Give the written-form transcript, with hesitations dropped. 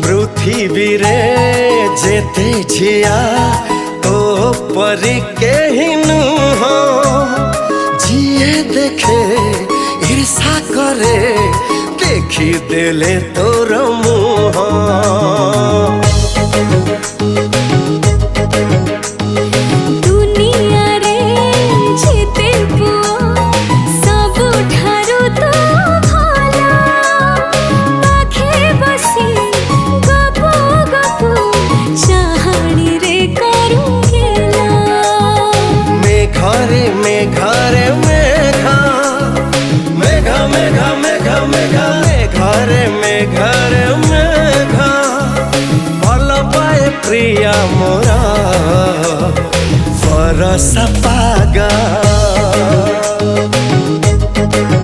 पृथ्वी रे जेते झिया तो परी के नुह जिए देखे ईर्षा करे देखी देले तोर मुह। दुनिया रे जेते पुआ सबु ठारू तो भला पाखे बसी गपु गपु चाहाणी रे करूंगेला। मेघरे मेघरे मेघा मेघा मेघा मेघा मेघा मेघरे मेघरे मेघा भल पाए प्रिया मोरा बरस पागा।